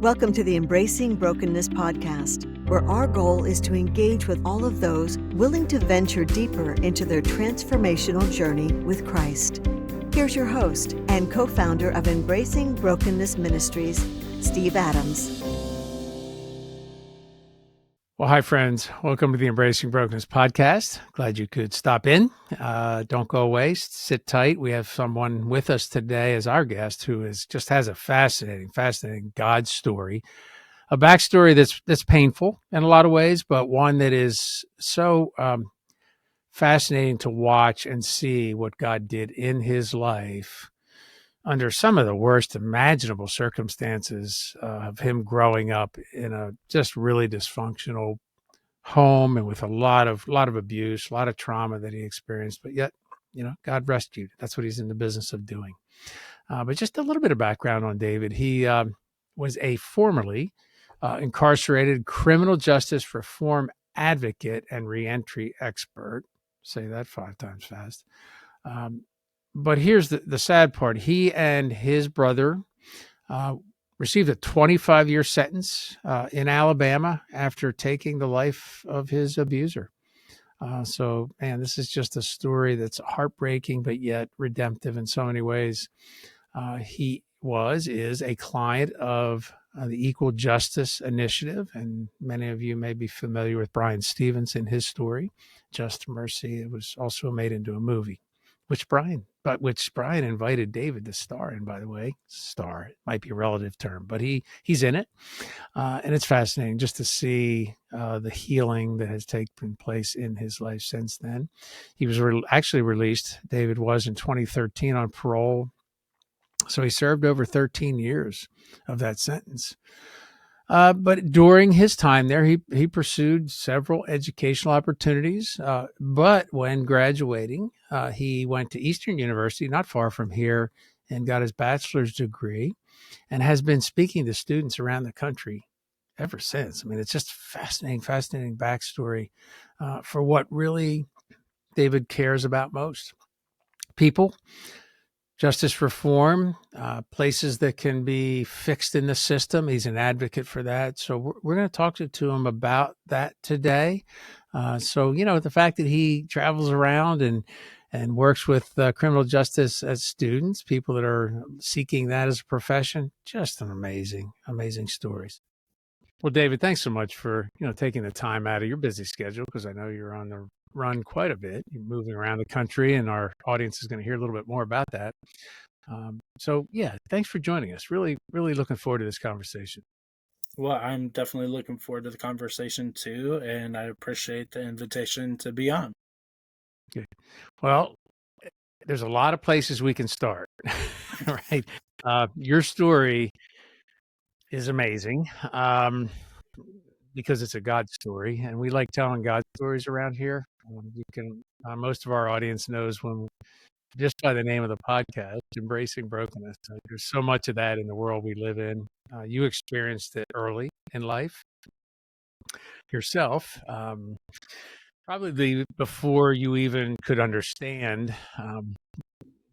Welcome to the Embracing Brokenness podcast, where our goal is to engage with all of those willing to venture deeper into their transformational journey with Christ. Here's your host and co-founder of Embracing Brokenness Ministries, Steve Adams. Well, hi, friends. Welcome to the Embracing Brokenness podcast. Glad you could stop in. Don't go away. Sit tight. We have someone with us today as our guest who just has a fascinating God story, a backstory that's painful in a lot of ways, but one that is so fascinating to watch and see what God did in his life under some of the worst imaginable circumstances of him growing up in a just really dysfunctional home and with a lot of abuse, a lot of trauma that he experienced, but yet, God rescued. That's what he's in the business of doing. But just a little bit of background on David. He was a formerly incarcerated criminal justice reform advocate and reentry expert. Say that 5 times fast. But here's the sad part. He and his brother received a 25-year sentence in Alabama after taking the life of his abuser. So, man, this is just a story that's heartbreaking, but yet redemptive in so many ways. He is a client of the Equal Justice Initiative, and many of you may be familiar with Brian Stevens and his story, Just Mercy. It was also made into a movie, which Brian invited David to star in, by the way. Star, it might be a relative term, but he's in it. And it's fascinating just to see the healing that has taken place in his life since then. He was actually released, David was, in 2013 on parole. So he served over 13 years of that sentence. But during his time there, he pursued several educational opportunities. But when graduating, he went to Eastern University, not far from here, and got his bachelor's degree and has been speaking to students around the country ever since. I mean, it's just fascinating backstory for what really David cares about most. People, justice reform, places that can be fixed in the system. He's an advocate for that. So we're going to talk to him about that today. So, the fact that he travels around and works with criminal justice as students, people that are seeking that as a profession, just an amazing stories. Well, David, thanks so much for, taking the time out of your busy schedule, because I know you're on the run quite a bit. You're moving around the country, and our audience is going to hear a little bit more about that. So, thanks for joining us. Really looking forward to this conversation. Well, I'm definitely looking forward to the conversation too, and I appreciate the invitation to be on. Okay. Well, there's a lot of places we can start, right? Your story is amazing because it's a God story, and we like telling God stories around here. Most of our audience knows just by the name of the podcast, Embracing Brokenness. There's so much of that in the world we live in. You experienced it early in life yourself, probably before you even could understand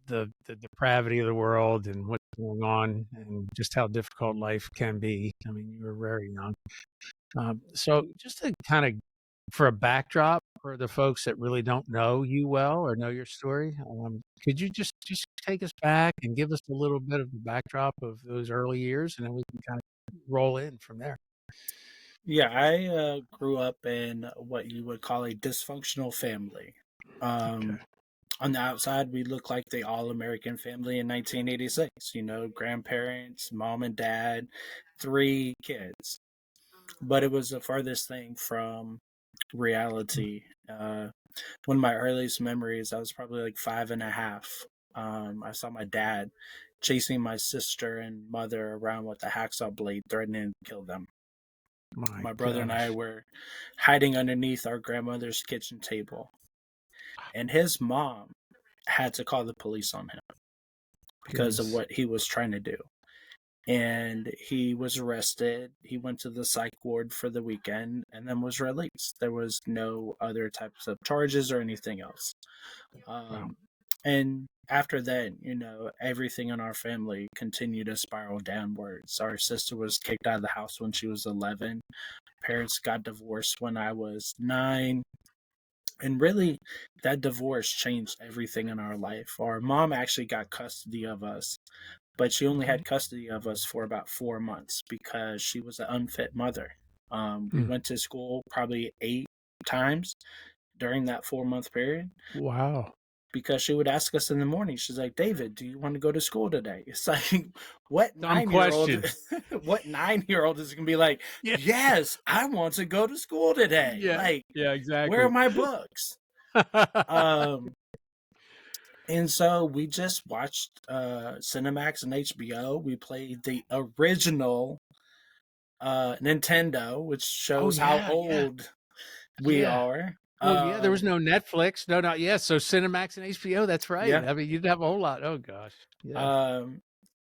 the depravity of the world and what's going on and just how difficult life can be. I mean, you were very young. So just to kind of, for a backdrop for the folks that really don't know you well or know your story, could you just take us back and give us a little bit of the backdrop of those early years, and then we can kind of roll in from there? Yeah, I grew up in what you would call a dysfunctional family. Okay. On the outside, we look like the all-American family in 1986. Grandparents, mom and dad, 3 kids. But it was the farthest thing from reality. One of my earliest memories, I was probably like 5.5. I saw my dad chasing my sister and mother around with a hacksaw blade, threatening to kill them. My brother and I were hiding underneath our grandmother's kitchen table. And his mom had to call the police on him because of what he was trying to do. And he was arrested. He went to the psych ward for the weekend and then was released. There was no other types of charges or anything else. And after that, everything in our family continued to spiral downwards. Our sister was kicked out of the house when she was 11. Parents got divorced when I was 9. And really, that divorce changed everything in our life. Our mom actually got custody of us, but she only Okay. had custody of us for about 4 months because she was an unfit mother. We Hmm. went to school probably 8 times during that 4 month period Wow. because she would ask us in the morning. She's like, "David, do you want to go to school today?" It's like, what Dumb 9-year-old, question. what 9-year-old is gonna be like, Yeah. "Yes, I want to go to school today." Yeah. Like, Yeah. where are Exactly. my books? Um, and so we just watched Cinemax and HBO. We played the original Nintendo, which Oh shows how yeah. Yeah. old we Yeah. are. Well, yeah. There was no Netflix. No, not yeah. So Cinemax and HBO. That's right. Yeah. I mean, you'd have a whole lot. Oh gosh. Yeah. Um,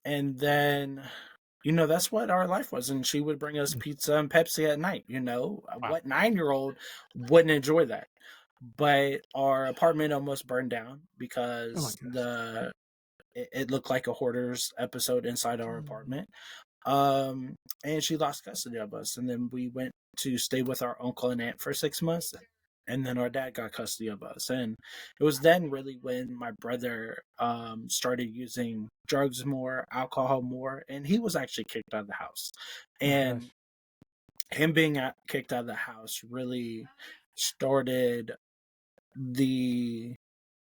and then, that's what our life was. And she would bring us pizza and Pepsi at night. Wow. What 9-year-old wouldn't enjoy that? But our apartment almost burned down Oh my because gosh. it looked like a hoarders episode inside our Mm. apartment. And she lost custody of us. And then we went to stay with our uncle and aunt for 6 months. And then our dad got custody of us. And it was then really when my brother started using drugs more, alcohol more, and he was actually kicked out of the house. Oh my And gosh. him being kicked out of the house really started the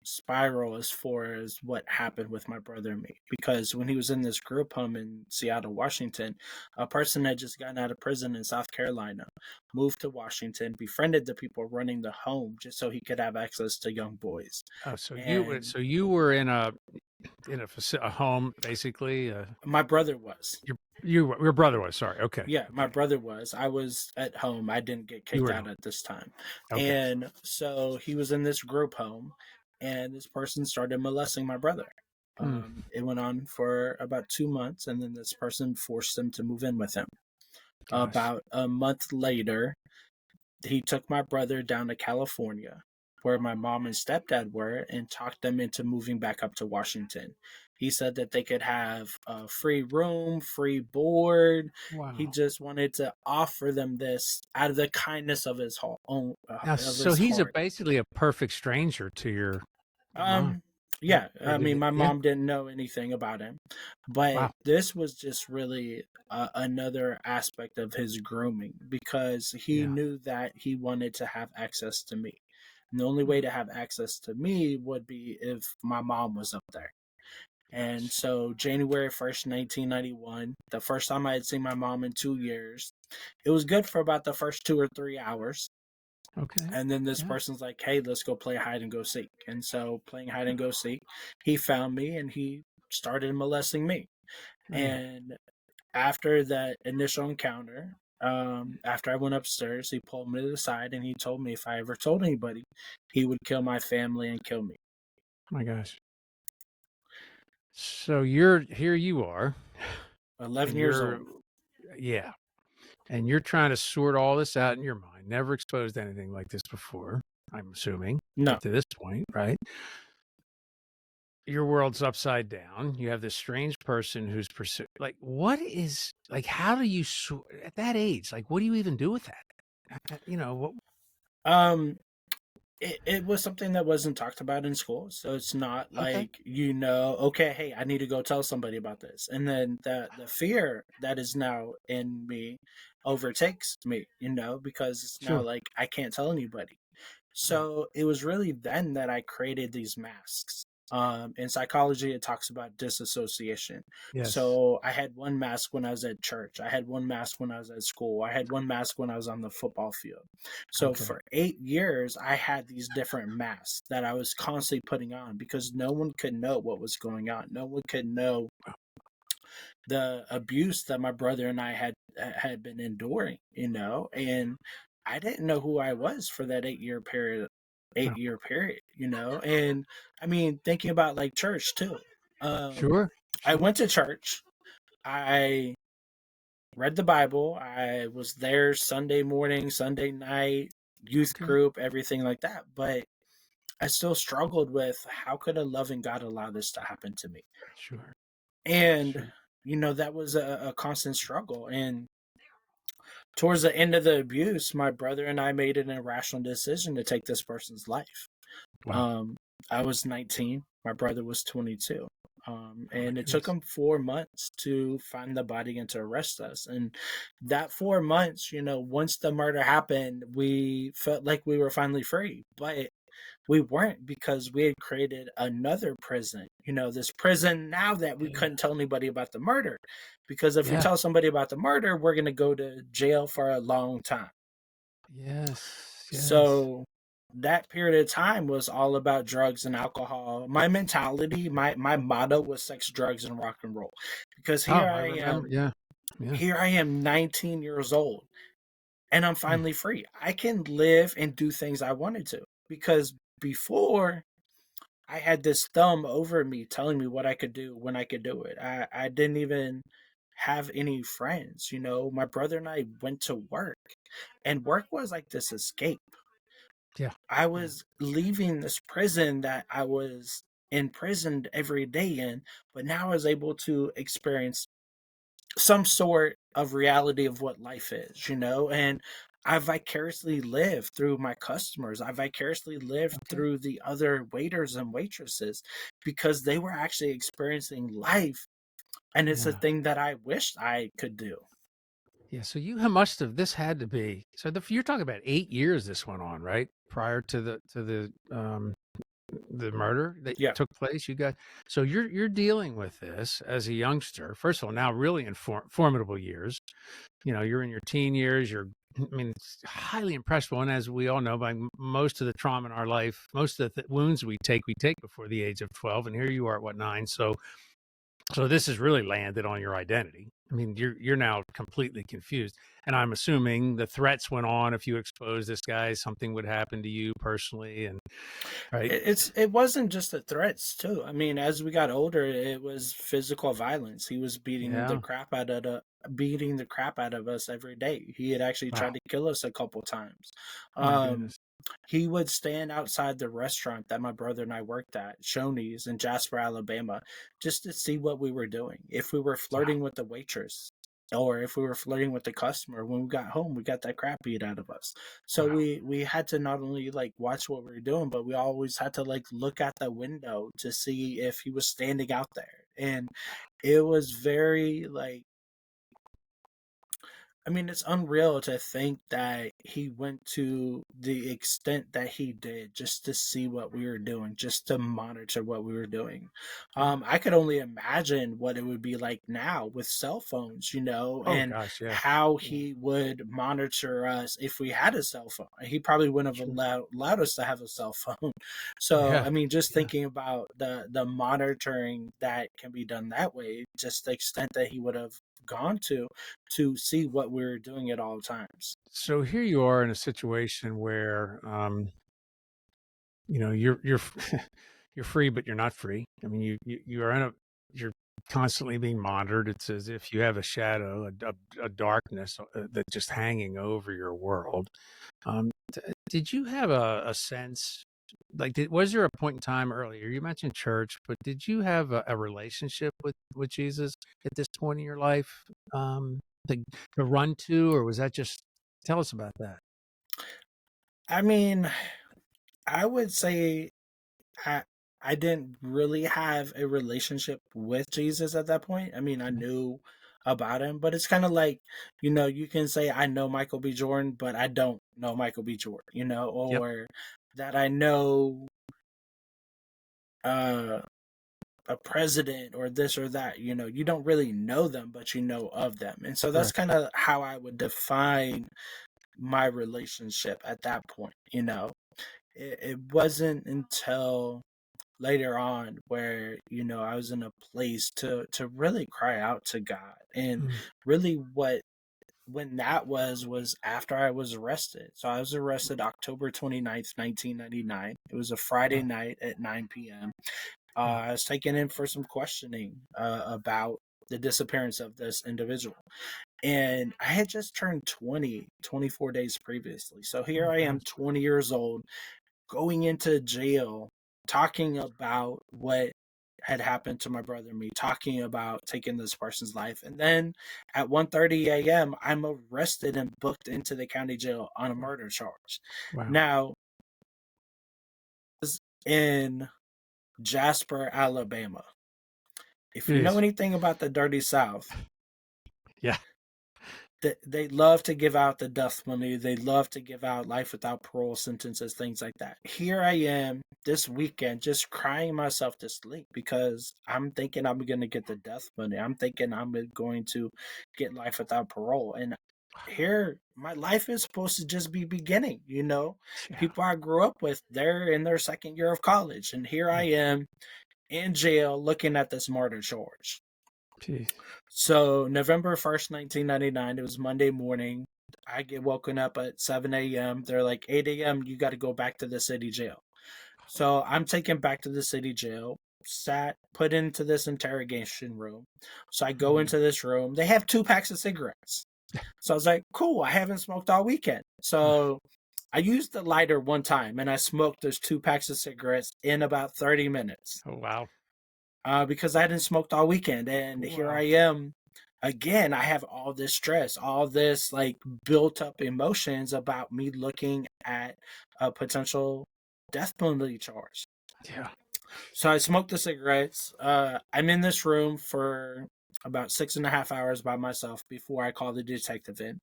spiral as far as what happened with my brother and me, because when he was in this group home in Seattle, Washington, a person had just gotten out of prison in South Carolina, moved to Washington, befriended the people running the home just so he could have access to young boys. Oh, And so you were in a home basically. my brother was. Your brother was. Sorry. Okay. Yeah, my Okay. brother was. I was at home. I didn't get You kicked were at out home. at this time. Okay. And so he was in this group home, and this person started molesting my brother. Hmm. It went on for about 2 months, and then this person forced him to move in with him. Gosh. About a month later, he took my brother down to California, where my mom and stepdad were, and talked them into moving back up to Washington. He said that they could have a free room, free board. He Wow. just wanted to offer them this out of the kindness of his own Now, of so his he's heart. basically a perfect stranger to your mom. Um, yeah, Or I did mean, it? my Yeah. mom didn't know anything about him, but Wow. this was just really another aspect of his grooming, because he Yeah. knew that he wanted to have access to me. And the only way to have access to me would be if my mom was up there. And Gosh. so, January 1st, 1991, the first time I had seen my mom in 2 years, it was good for about the first 2 or 3 hours. Okay. And then this Yeah. person's like, "Hey, let's go play hide and go seek." And so, playing hide and go seek, he found me and he started molesting me. Man. And after that initial encounter, after I went upstairs, he pulled me to the side and he told me if I ever told anybody, he would kill my family and kill me. My gosh. So you're here. You are, 11 and years you're old. yeah, and you're trying to sort all this out in your mind. Never exposed anything like this before. I'm assuming No. up to this point, right? Your world's upside down. You have this strange person who's pursuing. Like, what is like? How do you at that age? Like, what do you even do with that? What? Um, it was something that wasn't talked about in school. So it's not Okay, like, okay, hey, I need to go tell somebody about this. And then the fear that is now in me overtakes me, because it's now sure. like I can't tell anybody. Right. So it was really then that I created these masks. In psychology, it talks about disassociation. Yes. So I had one mask when I was at church. I had one mask when I was at school. I had one mask when I was on the football field. So Okay. for 8 years, I had these different masks that I was constantly putting on because no one could know what was going on. No one could know the abuse that my brother and I had been enduring, and I didn't know who I was for that 8 year period, Oh, 8 year period, and I mean, thinking about like church too. sure. I Sure. went to church. I read the Bible. I was there Sunday morning, Sunday night, youth Okay. group, everything like that. But I still struggled with how could a loving God allow this to happen to me? Sure. And, Sure. that was a constant struggle. And towards the end of the abuse, my brother and I made an irrational decision to take this person's life. Wow. Um, I was 19, my brother was 22. Oh my And it took goodness. him 4 months to find the body and to arrest us. And that 4 months, once the murder happened, we felt like we were finally free. But we weren't, because we had created another prison, this prison now that we Yeah. couldn't tell anybody about the murder. Because if we Yeah. tell somebody about the murder, we're going to go to jail for a long time. Yes. Yes. So that period of time was all about drugs and alcohol. My mentality, my motto was sex, drugs, and rock and roll. Because Oh, I remember. Yeah. Yeah. here I am 19 years old, and I'm Mm. finally free. I can live and do things I wanted to. Because before, I had this thumb over me telling me what I could do when I could do it. I didn't even have any friends. My brother and I went to work, and work was like this escape. Yeah. I Yeah. was leaving this prison that I was imprisoned every day in, but now I was able to experience some sort of reality of what life is, and I vicariously live through my customers. I vicariously live Okay. through the other waiters and waitresses, because they were actually experiencing life. And it's a Yeah. thing that I wished I could do. Yeah. So you must have. This had to be. So you're talking about 8 years this went on, right? Prior to the murder that Yeah. took place. You got. So you're dealing with this as a youngster. First of all, now really in formidable years. You're in your teen years. I mean, it's highly impressionable. And as we all know, by most of the trauma in our life, most of the wounds we take before the age of 12. And here you are at what, 9? So this has really landed on your identity. I mean, you're now completely confused. And I'm assuming the threats went on. If you expose this guy, something would happen to you personally. And right. It wasn't just the threats too. I mean, as we got older, it was physical violence. He was Yeah. beating the crap out of us every day. He had actually Wow. tried to kill us a couple times. My Um, goodness. he would stand outside the restaurant that my brother and I worked at, Shoney's in Jasper, Alabama, just to see what we were doing. If we were Wow. flirting with the waitress, or if we were flirting with the customer, when we got home, we got that crap beat out of us. So Wow. we had to not only like watch what we were doing, but we always had to like look at the window to see if he was standing out there. And it was very like, I mean, it's unreal to think that he went to the extent that he did just to see what we were doing, just to monitor what we were doing. Yeah. I could only imagine what it would be like now with cell phones, Oh and gosh. Yeah. how Yeah. he would monitor us if we had a cell phone. He probably wouldn't have Sure. allowed us to have a cell phone. So, Yeah. I mean, just Yeah. thinking about the monitoring that can be done that way, just the extent that he would have gone to see what we're doing at all times. So here you are in a situation where, you're you're free, but you're not free. I mean, you are you're constantly being monitored. It's as if you have a shadow, a darkness that's just hanging over your world. Did you have a sense, like, was there a point in time earlier? You mentioned church, but did you have a relationship with Jesus at this point in your life, to, to run to, or was that just, tell us about that? I mean, I would say I I didn't really have a relationship with Jesus at that point. I mean, I Okay. knew about him, but it's kind of like, you can say I know Michael B. Jordan, but I don't know Michael B. Jordan, Yep. or that I know uh a president or this or that. You don't really know them, but you know of them. And so that's Correct. kind of how I would define my relationship at that point. It wasn't until later on where I was in a place to really cry out to God. And Mm. really, when that was after I was arrested. So I was arrested October 29th, 1999. It was a Friday Wow. night at 9 p.m. Wow. I was taken in for some questioning about the disappearance of this individual. And I had just turned 20, 24 days previously. So here Oh I am, gosh. 20 years old, going into jail, talking about what had happened to my brother and me, talking about taking this person's life. And then at 1:30 a.m., I'm arrested and booked into the county jail on a murder charge. Wow. Now, in Jasper, Alabama. If you know anything about the dirty South, yeah, they love to give out the death penalty. They love to give out life without parole sentences, things like that. Here I am this weekend just crying myself to sleep because I'm thinking I'm going to get the death penalty. I'm thinking I'm going to get life without parole. And here, my life is supposed to just be beginning, you know? Yeah. People I grew up with, they're in their second year of college. And here I am in jail looking at this murder charge. Jeez. So November 1st, 1999, it was Monday morning. I get woken up at 7 a.m. They're like, 8 a.m., you got to go back to the city jail. So I'm taken back to the city jail, put into this interrogation room. So I go into this room. They have 2 packs of cigarettes. So I was like, cool, I haven't smoked all weekend. So I used the lighter one time and I smoked those 2 packs of cigarettes in about 30 minutes. Oh, wow. Because I hadn't smoked all weekend. And here I am again. I have all this stress, all this like built up emotions about me looking at a potential death penalty charge. Yeah. So I smoked the cigarettes. I'm in this room for about 6.5 hours by myself before I call the detective in.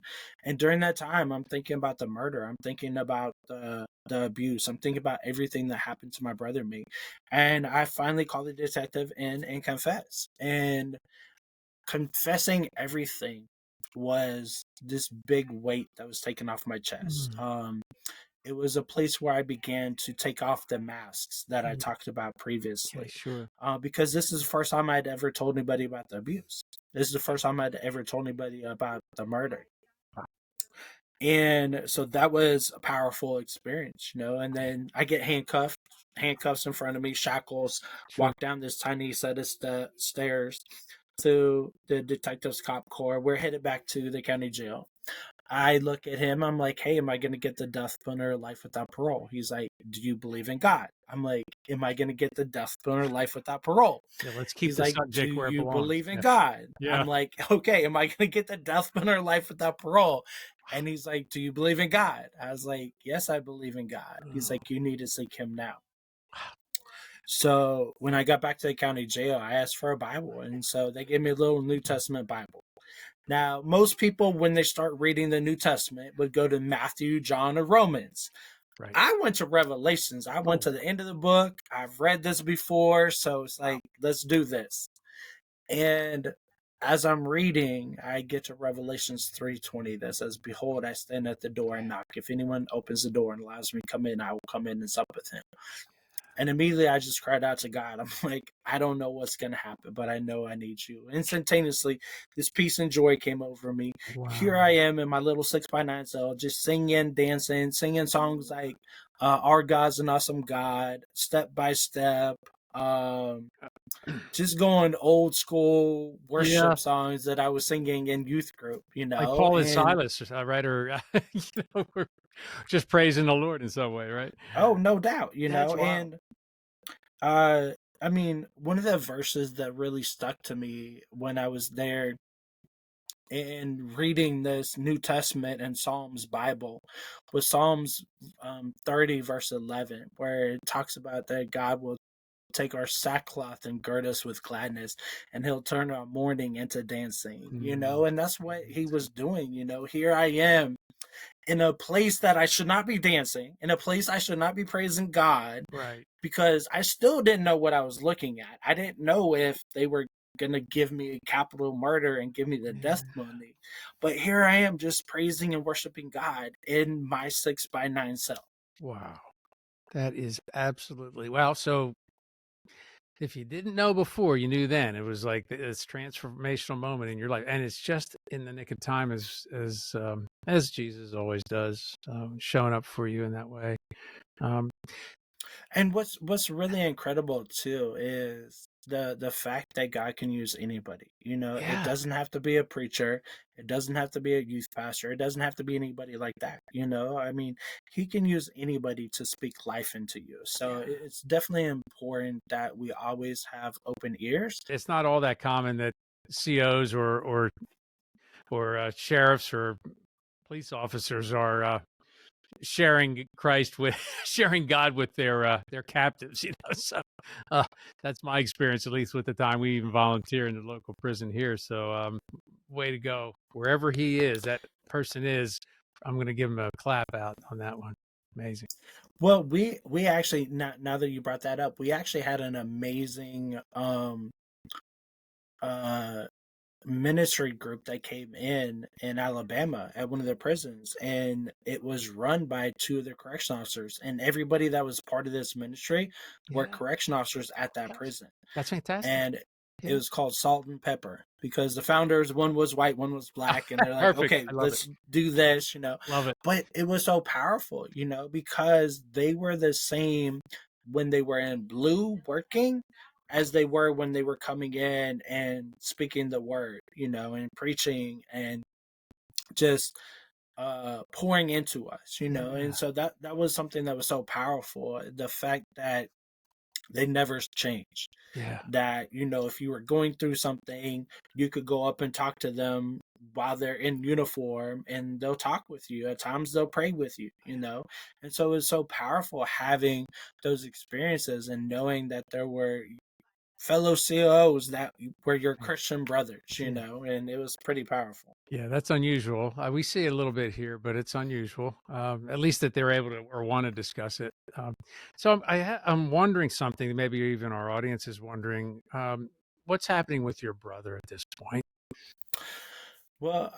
And during that time, I'm thinking about the murder. I'm thinking about the abuse. I'm thinking about everything that happened to my brother and me. And I finally call the detective in and confess. And confessing everything was this big weight that was taken off my chest. It was a place where I began to take off the masks that I talked about previously. Okay, sure. Because this is the first time I'd ever told anybody about the abuse. This is the first time I'd ever told anybody about the murder. And so that was a powerful experience, you know. And then I get handcuffs in front of me, shackles, walk down this tiny set of stairs to the detective's cop car. We're headed back to the county jail. I look at him. I'm like, hey, am I going to get the death penalty or life without parole? He's like, do you believe in God? I'm like, am I going to get the death penalty or life without parole? Yeah, let's keep He's the like, subject do where it you belongs. believe in God? Yeah. I'm like, okay, am I going to get the death penalty or life without parole? And he's like, do you believe in God? I was like, yes, I believe in God. He's like, you need to seek him now. So when I got back to the county jail, I asked for a Bible. And so they gave me a little New Testament Bible. Now, most people, when they start reading the New Testament, would go to Matthew, John, or Romans. Right. I went to Revelations. I went to the end of the book. I've read this before, so it's like, let's do this. And as I'm reading, I get to Revelations 3:20 that says, behold, I stand at the door and knock. If anyone opens the door and allows me to come in, I will come in and sup with him. And immediately I just cried out to God. I'm like, I don't know what's going to happen, but I know I need you. Instantaneously, this peace and joy came over me. Wow. Here I am in my little 6x9 cell, just singing, dancing, singing songs like Our God's an Awesome God, Step by Step, just going old school worship songs that I was singing in youth group, you know. Like Paul and Silas, right? Or, we're just praising the Lord in some way, right? Oh, no doubt, you That's know. wild. And I mean, one of the verses that really stuck to me when I was there and reading this New Testament and Psalms Bible was Psalms 30, verse 11, where it talks about that God will take our sackcloth and gird us with gladness, and he'll turn our mourning into dancing, you know. And that's what he was doing, you know. Here I am in a place that I should not be dancing, in a place I should not be praising God, right? Because I still didn't know what I was looking at. I didn't know if they were going to give me a capital murder and give me the death penalty. But here I am just praising and worshiping God in my 6x9 cell. Wow. That is absolutely wow. So if you didn't know before, you knew then. It was like this transformational moment in your life, and it's just in the nick of time, as Jesus always does, showing up for you in that way. And what's really incredible too is the fact that God can use anybody. It Yeah. doesn't have to be a preacher, it doesn't have to be a youth pastor, it doesn't have to be anybody like that. I mean, he can use anybody to speak life into you. So Yeah. it's definitely important that we always have open ears. It's not all that common that COs or sheriffs or police officers are sharing Christ with sharing God with their captives. So uh, that's my experience, at least with the time we even volunteer in the local prison here. So way to go, wherever he is, that person is. I'm going to give him a clap out on that one. Amazing. Well, we actually, now that you brought that up, we actually had an amazing uh ministry group that came in Alabama at one of the prisons, and it was run by two of the correction officers, and everybody that was part of this ministry were Yeah, correction officers at that prison. that's fantastic. And it Yeah, was called Salt and Pepper because the founders, one was white, one was black, and they're like, perfect. okay, I love it. let's do this. Love it. But it was so powerful, because they were the same when they were in blue working as they were when they were coming in and speaking the word, and preaching and just pouring into us, and Yeah, so that was something that was so powerful, the fact that they never changed. yeah, That, if you were going through something, you could go up and talk to them while they're in uniform, and they'll talk with you. At times they'll pray with you. And so it's so powerful having those experiences and knowing that there were fellow COs that were your yeah. Christian brothers, Yeah. and it was pretty powerful. Yeah, that's unusual. We see it a little bit here, but it's unusual. At least that they're able to or want to discuss it. So I'm wondering something. Maybe even our audience is wondering what's happening with your brother at this point. Well,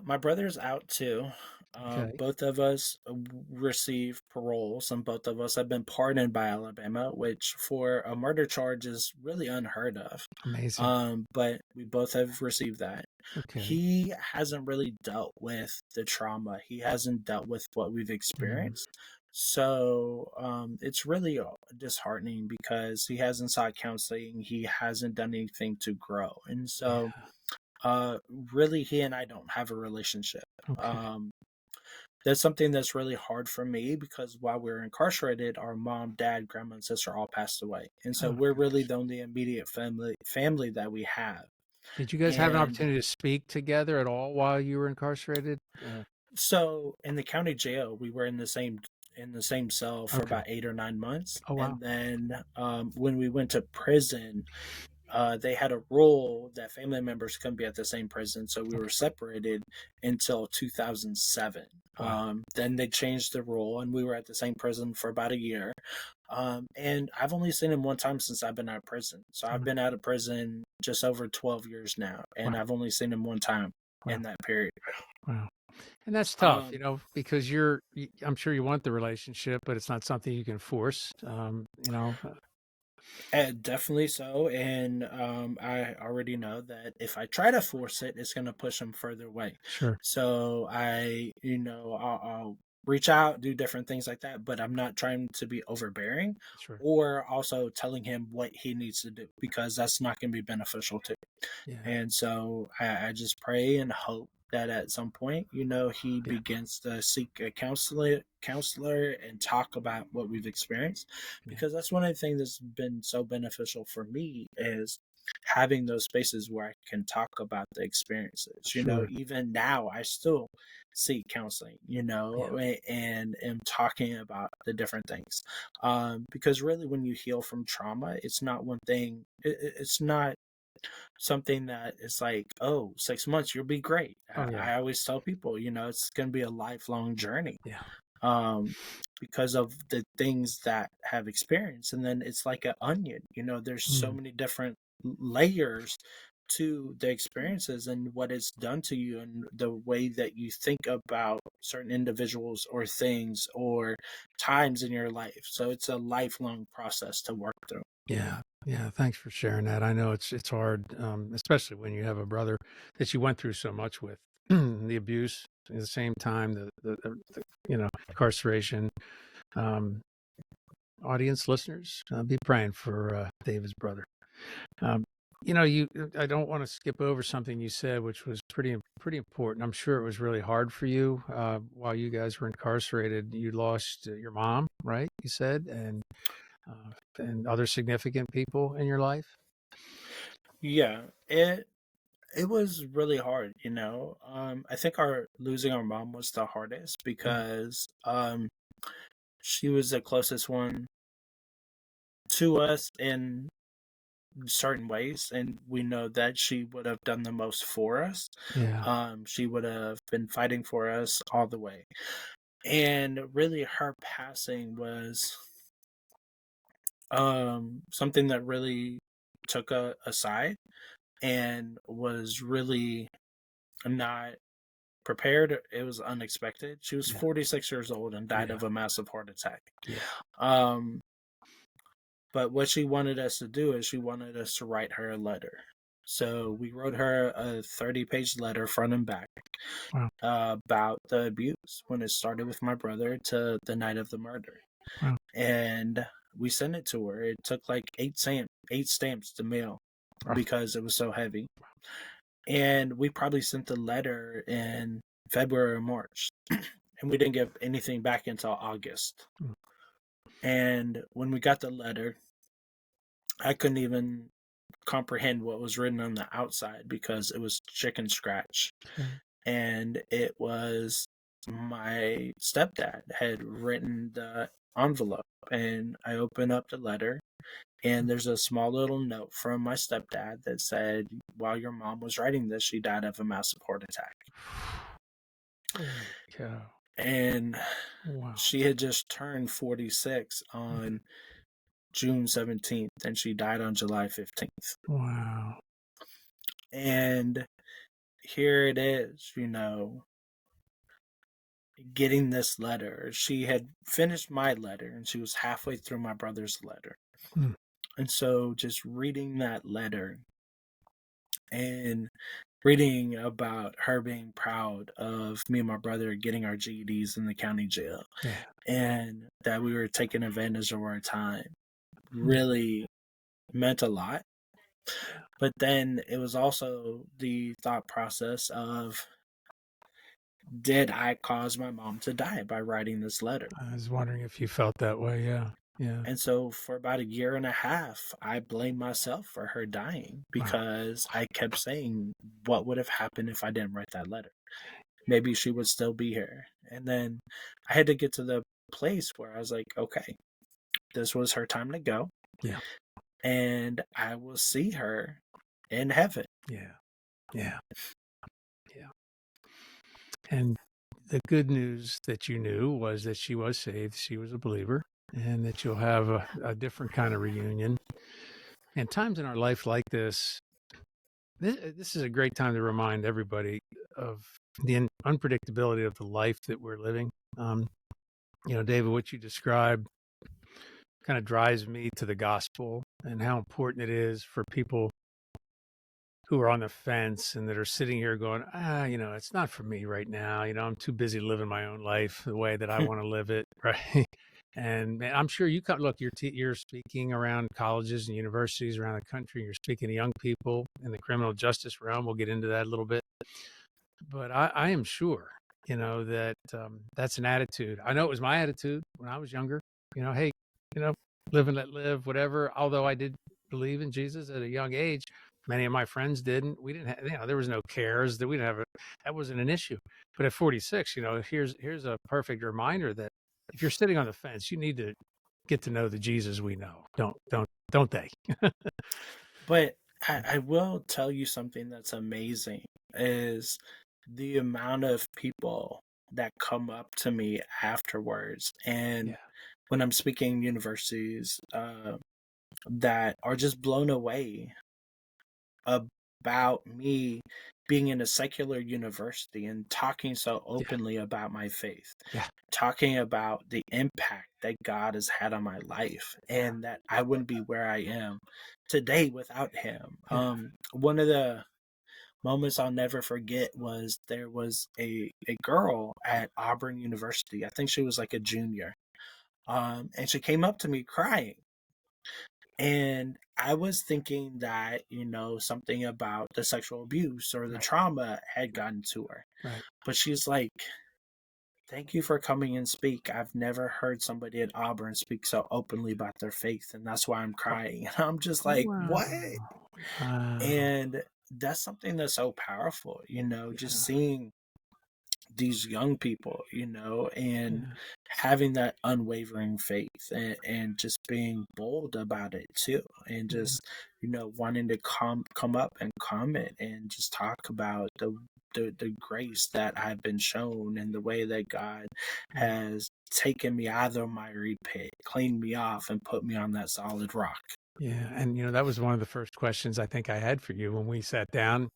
my brother's out too. Okay, Both of us receive paroles, and both of us have been pardoned by Alabama, which for a murder charge is really unheard of. amazing. But we both have received that. Okay, He hasn't really dealt with the trauma. He hasn't dealt with what we've mm, experienced. So it's really disheartening because he hasn't sought counseling. He hasn't done anything to grow. And so yeah, really, he and I don't have a relationship. okay, Um, that's something that's really hard for me because while we were incarcerated, our mom, dad, grandma, and sister all passed away, and so oh we're really goodness. the only immediate family that we have. Did you guys have an And opportunity to speak together at all while you were incarcerated? so in the county jail, we were in the same cell for Okay. about 8 or 9 months, Oh wow. and then when we went to prison, they had a rule that family members couldn't be at the same prison, so we were Okay. separated until 2007. Wow. Then they changed the rule, and we were at the same prison for about a year. And I've only seen him one time since I've been out of prison. So I've Mm, been out of prison just over 12 years now, and wow. I've only seen him one time Wow. in that period. Wow. And that's tough, Um, because I'm sure you want the relationship, but it's not something you can force. Definitely so, and I already know that if I try to force it, it's going to push him further away. Sure, So I'll reach out, do different things like that, but I'm not trying to be overbearing sure. or also telling him what he needs to do because that's not going to be beneficial to. Yeah, And so I just pray and hope that at some point, he yeah, begins to seek a counselor and talk about what we've experienced. yeah. Because that's one of the things that's been so beneficial for me is having those spaces where I can talk about the experiences. Sure. Even now I still seek counseling, Yeah, and am talking about the different things. Because really when you heal from trauma, it's not one thing, it's not something that is like, oh, 6 months, you'll be great. oh yeah, I always tell people, it's going to be a lifelong journey, yeah. um, because of the things that have experienced. And then it's like an onion, there's so Mm, many different layers to the experiences and what it's done to you and the way that you think about certain individuals or things or times in your life. So it's a lifelong process to work through. yeah, yeah. Thanks for sharing that. I know it's hard, especially when you have a brother that you went through so much with, the abuse at the same time, the incarceration. Um, Audience listeners, be praying for David's brother. Um, I don't want to skip over something you said, which was pretty important. I'm sure it was really hard for you while you guys were incarcerated. You lost your mom, right? You said, and other significant people in your life. Yeah, it was really hard, you know. I think our losing our mom was the hardest Mm. because she was the closest one to us in certain ways, and we know that she would have done the most for us. Yeah, She would have been fighting for us all the way. And really her passing was something that really took a side and was really not prepared. It was unexpected. She was yeah, 46 years old and died yeah, of a massive heart attack. yeah. Um, but what she wanted us to do is she wanted us to write her a letter. So we wrote her a 30-page letter, front and back, Wow, about the abuse when it started with my brother to the night of the murder. wow, And we sent it to her. It took like eight stamps to mail wow. because it was so heavy. And we probably sent the letter in February or March. And we didn't get anything back until August. Mm. And when we got the letter, I couldn't even comprehend what was written on the outside because it was chicken scratch. Okay. And it was my stepdad had written the envelope. And I opened up the letter, and there's a small little note from my stepdad that said, while your mom was writing this, she died of a massive heart attack. Holy cow. And Wow. she had just turned 46 on June 17th, and she died on July 15th. Wow. And here it is, you know, getting this letter. She had finished my letter, and she was halfway through my brother's letter. Mm. And so just reading that letter and reading about her being proud of me and my brother getting our GEDs in the county jail, Yeah. and that we were taking advantage of our time Mm. really meant a lot. Yeah. But then it was also the thought process of, did I cause my mom to die by writing this letter? I was wondering if you felt that way. Yeah. Yeah. And so for about a year and a half, I blamed myself for her dying Wow. because I kept saying, what would have happened if I didn't write that letter? Maybe she would still be here. And then I had to get to the place where I was like, okay, this was her time to go. Yeah. And I will see her in heaven. Yeah. Yeah. Yeah. And the good news that you knew was that she was saved, she was a believer, and that you'll have a different kind of reunion. And times in our life like this is a great time to remind everybody of the unpredictability of the life that we're living. David, what you described kind of drives me to the gospel and how important it is for people who are on the fence and that are sitting here going, it's not for me right now. I'm too busy living my own life the way that I want to live it. Right. And man, I'm sure look, you're speaking around colleges and universities around the country. You're speaking to young people in the criminal justice realm. We'll get into that a little bit. But I am sure, that that's an attitude. I know it was my attitude when I was younger. Hey, live and let live, whatever. Although I did believe in Jesus at a young age, many of my friends didn't. We didn't have, there was no cares that we didn't have. That wasn't an issue. But at 46, here's a perfect reminder that if you're sitting on the fence, you need to get to know the Jesus we know. Don't they? But I will tell you something that's amazing is the amount of people that come up to me afterwards, and Yeah. when I'm speaking universities, that are just blown away about me being in a secular university and talking so Yeah. openly about my faith, Yeah. talking about the impact that God has had on my life, Yeah. and that I wouldn't be where I am today without him. Yeah. One of the moments I'll never forget was there was a girl at Auburn University. I think she was like a junior. And she came up to me crying. And I was thinking that, something about the sexual abuse or the trauma had gotten to her. Right. But she's like, thank you for coming and speak. I've never heard somebody at Auburn speak so openly about their faith, and that's why I'm crying. And I'm just like, Wow. what? Wow. And that's something that's so powerful, just Yeah. seeing these young people, and Yeah. having that unwavering faith, and just being bold about it too, and Yeah. just, wanting to come up and comment and just talk about the grace that I've been shown, and the way that God Yeah. has taken me out of the miry pit, cleaned me off, and put me on that solid rock. Yeah. And, that was one of the first questions I think I had for you when we sat down,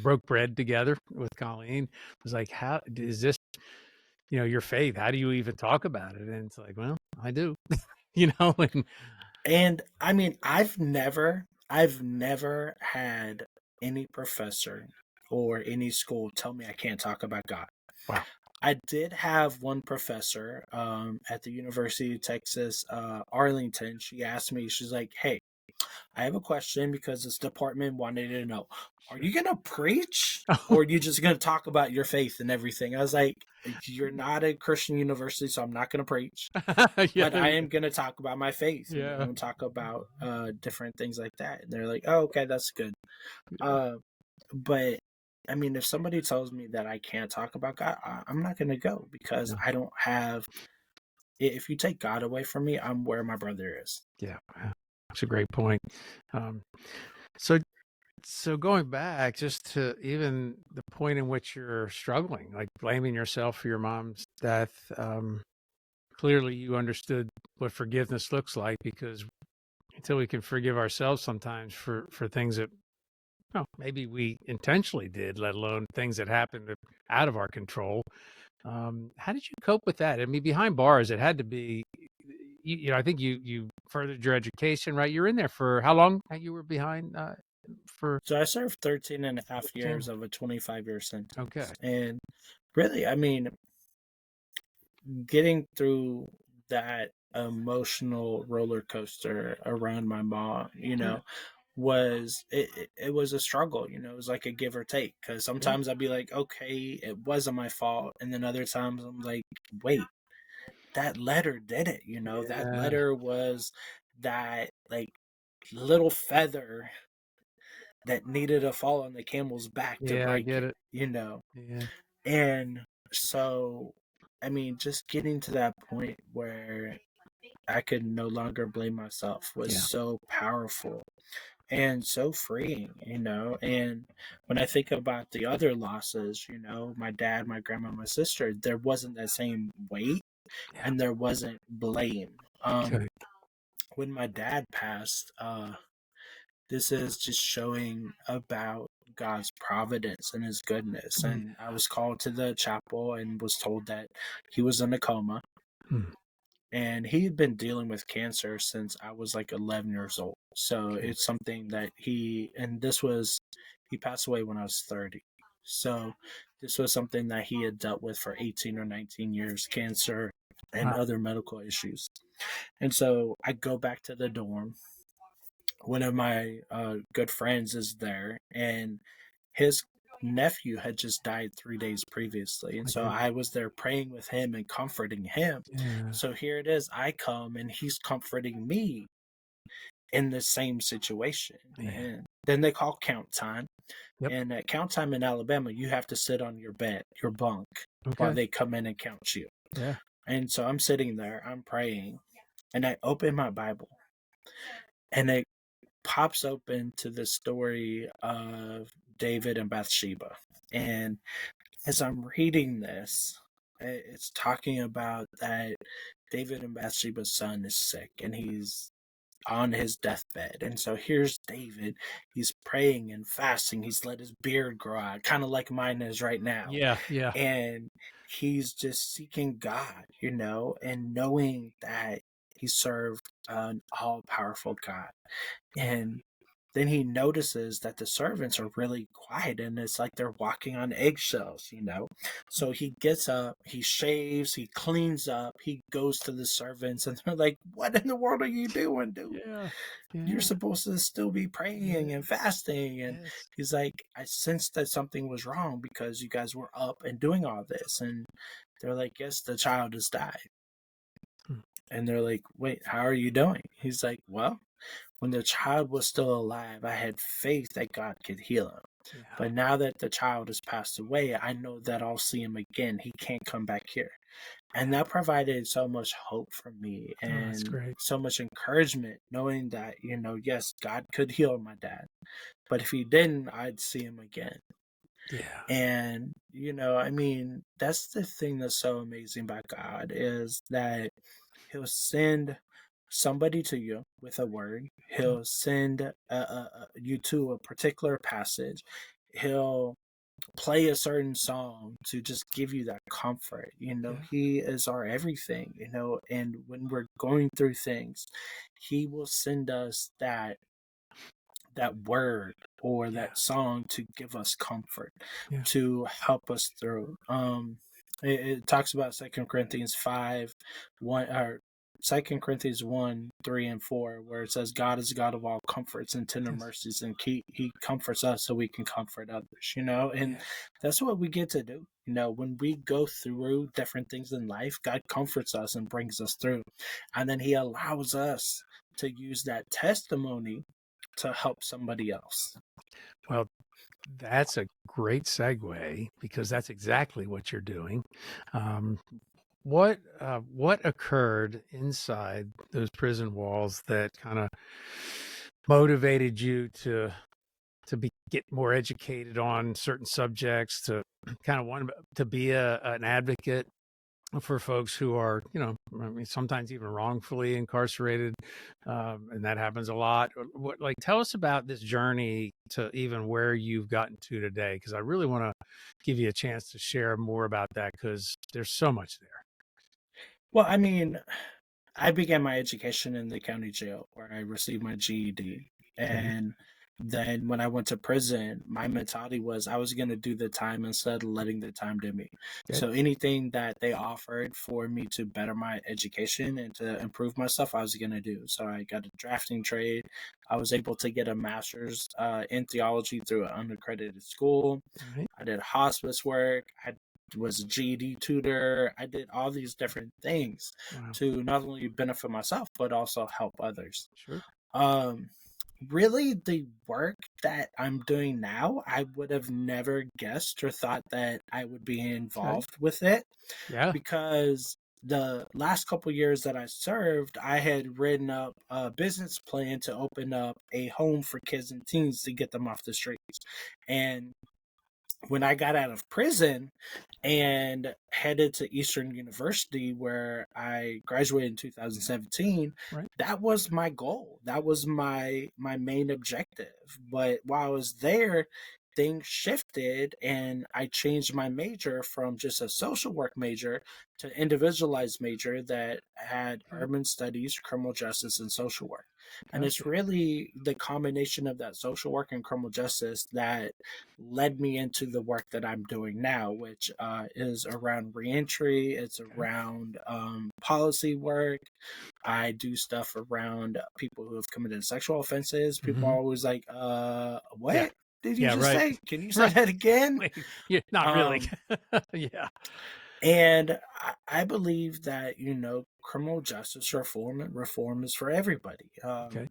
broke bread together with Colleen. It was like, how is this, your faith? How do you even talk about it? And it's like, well, I do, and And I mean, I've never had any professor or any school tell me I can't talk about God. wow. I did have one professor at the University of Texas, Arlington. She asked me, she's like, hey, I have a question because this department wanted to know, are you going to preach, or are you just going to talk about your faith and everything? I was like, you're not a Christian university, so I'm not going to preach, Yeah. but I am going to talk about my faith, Yeah. and talk about different things like that. And they're like, oh, okay, that's good. Uh, but I mean, if somebody tells me that I can't talk about God, I'm not going to go, because Yeah. I don't have. If you take God away from me, I'm where my brother is. Yeah. That's a great point. Um, so going back just to even the point in which you're struggling, like blaming yourself for your mom's death, clearly you understood what forgiveness looks like, because until we can forgive ourselves sometimes for things that maybe we intentionally did, let alone things that happened out of our control. How did you cope with that? I mean, behind bars, it had to be, I think you furthered your education, right? You're in there for how long? You were behind for So I served 13 and a half 10? years of a 25-year Okay. sentence. And really, I mean, getting through that emotional roller coaster around my mom, Yeah. it was a struggle. It was like a give or take, because Yeah. sometimes I'd be like, okay, it wasn't my fault, and then other times I'm like, wait, that letter did it. That Yeah. letter was that, like, little feather that needed to fall on the camel's back to Yeah, I break get it. it. Yeah. And so, I mean, just getting to that point where I could no longer blame myself was Yeah. so powerful and so freeing. And when I think about the other losses, my dad, my grandma, my sister, there wasn't that same weight, Yeah. and there wasn't blame. Okay. When my dad passed, this is just showing about God's providence and his goodness. Mm. And I was called to the chapel and was told that he was in a coma. Mm. And he had been dealing with cancer since I was like 11 years old. So Okay. it's something that he passed away when I was 30. So this was something that he had dealt with for 18 or 19 years, cancer and Wow. other medical issues. And so I go back to the dorm. One of my good friends is there, and his nephew had just died 3 days previously. And My so goodness. I was there praying with him and comforting him. Yeah. So here it is. I come and he's comforting me in the same situation. Yeah. And then they call count time. Yep. And at count time in Alabama, you have to sit on your bed, your bunk, while Okay. they come in and count you. Yeah. And so I'm sitting there, I'm praying, and I open my Bible, and it pops open to the story of David and Bathsheba. And as I'm reading this, it's talking about that David and Bathsheba's son is sick, and he's on his deathbed. And so here's David. He's praying and fasting. He's let his beard grow out, kind of like mine is right now. Yeah. Yeah. And he's just seeking God, and knowing that he served an all powerful God. And then he notices that the servants are really quiet and it's like they're walking on eggshells, you know? So he gets up, he shaves, he cleans up, he goes to the servants, and they're like, "What in the world are you doing, dude? Yeah. You're Yeah. supposed to still be praying and fasting." And Yes. he's like, "I sensed that something was wrong because you guys were up and doing all this." And they're like, "Yes, the child has died." Hmm. And they're like, "Wait, how are you doing?" He's like, "Well, when the child was still alive, I had faith that God could heal him. Yeah. But now that the child has passed away, I know that I'll see him again. He can't come back here." And that provided so much hope for me Oh, that's and great. so much encouragement, knowing that, yes, God could heal my dad, but if he didn't, I'd see him again. Yeah. And, I mean, that's the thing that's so amazing about God is that he'll send somebody to you with a word. He'll send you to a particular passage. He'll play a certain song to just give you that comfort. Yeah. He is our everything, and when we're going through things, he will send us that word or Yeah. that song to give us comfort, Yeah. to help us through. It talks about 2 Corinthians 5, 1, or 2 Corinthians 1, 3, and 4, where it says, "God is a God of all comforts and tender Yes. mercies, and he comforts us so we can comfort others," and Yes. that's what we get to do. When we go through different things in life, God comforts us and brings us through. And then he allows us to use that testimony to help somebody else. Well, that's a great segue because that's exactly what you're doing. Um, what occurred inside those prison walls that kind of motivated you to get more educated on certain subjects, to kind of want to be an advocate for folks who are, I mean, sometimes even wrongfully incarcerated, and that happens a lot. Like, tell us about this journey to even where you've gotten to today, because I really want to give you a chance to share more about that because there's so much there. Well, I mean, I began my education in the county jail where I received my GED. Okay. And then when I went to prison, my mentality was I was going to do the time instead of letting the time do me. Good. So anything that they offered for me to better my education and to improve myself, I was going to do. So I got a drafting trade. I was able to get a master's in theology through an unaccredited school. Right. I did hospice work. I was a GED tutor. I did all these different things Wow. to not only benefit myself but also help others. Sure. Um, Really, the work that I'm doing now, I would have never guessed or thought that I would be Okay. involved with it, Yeah. because the last couple years that I served, I had written up a business plan to open up a home for kids and teens to get them off the streets. And when I got out of prison and headed to Eastern University, where I graduated in 2017, Right. that was my goal. That was my main objective. But while I was there, things shifted and I changed my major from just a social work major to individualized major that had Okay. urban studies, criminal justice, and social work. And it's Gotcha. really the combination of that social work and criminal justice that led me into the work that I'm doing now, which is around reentry. It's Okay. around policy work. I do stuff around people who have committed sexual offenses. People Mm-hmm. are always like, Yeah. what did you Yeah. just Right. say? Can you say Right. that again? Wait, yeah, not really. Um, Yeah. and I believe that, criminal justice reform is for everybody. Okay.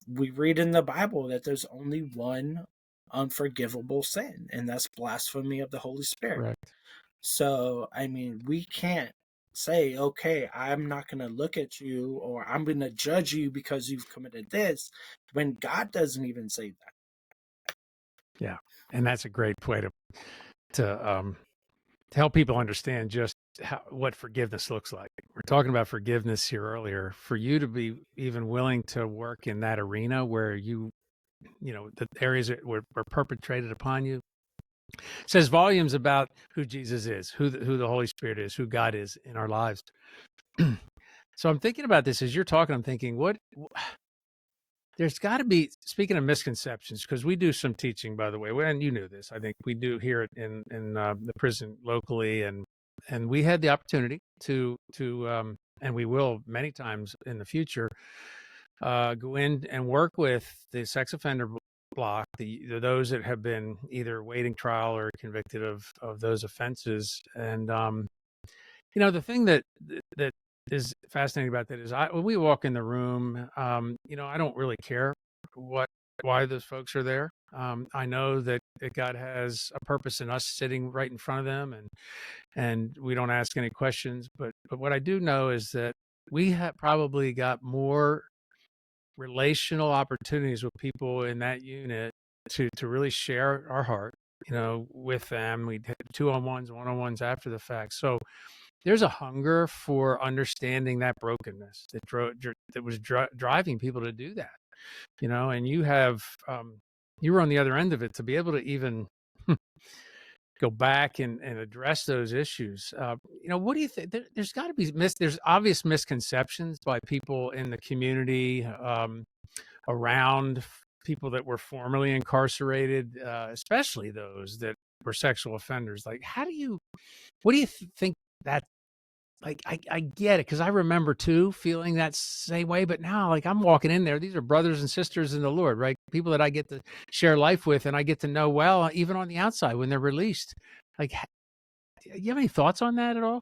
We read in the Bible that there's only one unforgivable sin, and that's blasphemy of the Holy Spirit. Correct. So, I mean, we can't say, okay, I'm not going to look at you or I'm going to judge you because you've committed this, when God doesn't even say that. Yeah. And that's a great way to help people understand just what forgiveness looks like. We're talking about forgiveness here earlier. For you to be even willing to work in that arena where the areas that were perpetrated upon you, says volumes about who Jesus is, who the Holy Spirit is, who God is in our lives. So I'm thinking about this as you're talking. I'm thinking, there's got to be, speaking of misconceptions, because we do some teaching, by the way, and you knew this, I think we do here in the prison locally, and we had the opportunity to and we will many times in the future go in and work with the sex offender block, those that have been either awaiting trial or convicted of those offenses. And the thing that is fascinating about that is when we walk in the room, I don't really care why those folks are there. I know that God has a purpose in us sitting right in front of them, and we don't ask any questions. But what I do know is that we have probably got more relational opportunities with people in that unit to really share our heart, with them. We had 2-on-1s, 1-on-1s after the fact. So there's a hunger for understanding that brokenness that was driving people to do that, and you were on the other end of it to be able to even go back and address those issues. What do you think? There's got to be there's obvious misconceptions by people in the community around people that were formerly incarcerated, especially those that were sexual offenders. Like, what do you think that? Like, I get it, because I remember too feeling that same way, but now, like, I'm walking in there, these are brothers and sisters in the Lord, right? People that I get to share life with, and I get to know well, even on the outside when they're released. Like, you have any thoughts on that at all?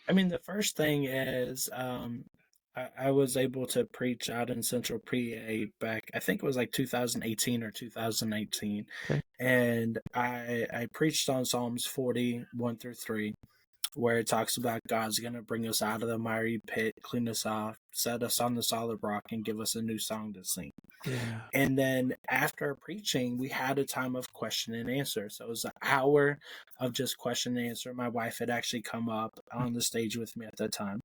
I mean, the first thing is, I was able to preach out in Central PA back, I think it was like 2018 or 2019. Okay. And I preached on Psalms 40:1-3, where it talks about God's going to bring us out of the miry pit, clean us off, set us on the solid rock, and give us a new song to sing. Yeah. And then after preaching, we had a time of question and answer. So it was an hour of just question and answer. My wife had actually come up on the stage with me at that time.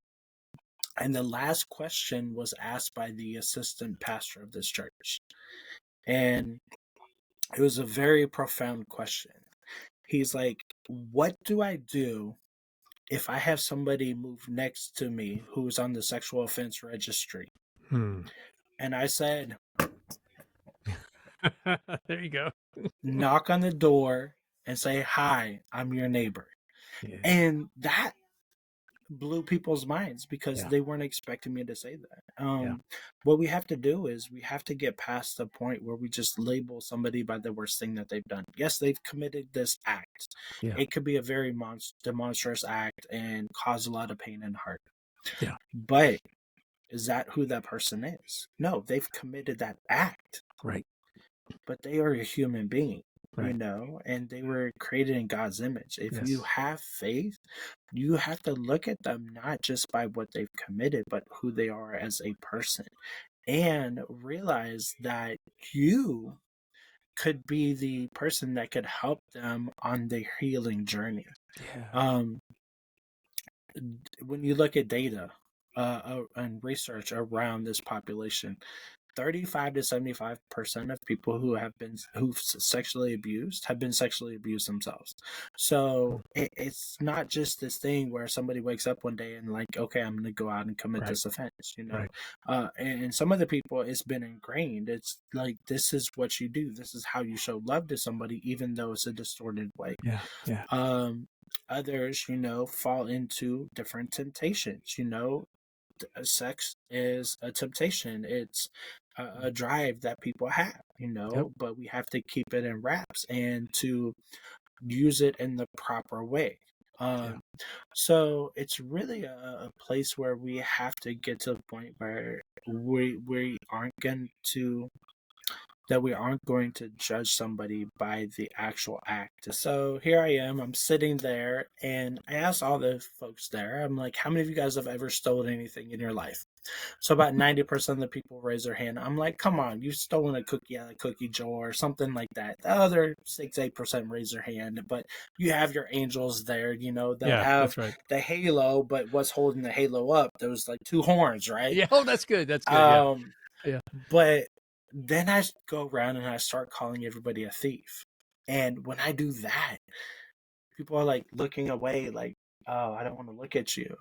And the last question was asked by the assistant pastor of this church. And it was a very profound question. He's like, what do I do if I have somebody move next to me who's on the sexual offense registry? And I said, there you go. knock on the door and say, hi, I'm your neighbor. Yeah. And that blew people's minds because they weren't expecting me to say that. What we have to do is we have to get past the point where we just label somebody by the worst thing that they've done. Yes, they've committed this act. Yeah. It could be a very monstrous act and cause a lot of pain and hurt. Yeah. But is that who that person is? No, they've committed that act. Right. But they are a human being. Right. And they were created in God's image. If you have faith, you have to look at them not just by what they've committed, but who they are as a person, and realize that you could be the person that could help them on their healing journey. Yeah. When you look at data and research around this population, 35 to 75% of people who've sexually abused have been sexually abused themselves. So it's not just this thing where somebody wakes up one day and like, okay, I'm going to go out and commit this offense, and some of the people, it's been ingrained. It's like, this is what you do. This is how you show love to somebody, even though it's a distorted way. Yeah. Others, fall into different temptations. Sex is a temptation. It's a drive that people have, but we have to keep it in wraps and to use it in the proper way. So it's really a place where we have to get to a point where we aren't going to judge somebody by the actual act. So here I am, I'm sitting there, and I asked all the folks there, I'm like, how many of you guys have ever stolen anything in your life? So about 90% of the people raise their hand. I'm like, come on, you've stolen a cookie out of cookie jar or something like that. The other 6-8% raise their hand, but you have your angels there, that have the halo, but what's holding the halo up? Those like 2 horns, right? Yeah. Oh, that's good. That's good. Yeah. But then I go around and I start calling everybody a thief. And when I do that, people are like looking away, like, oh, I don't want to look at you.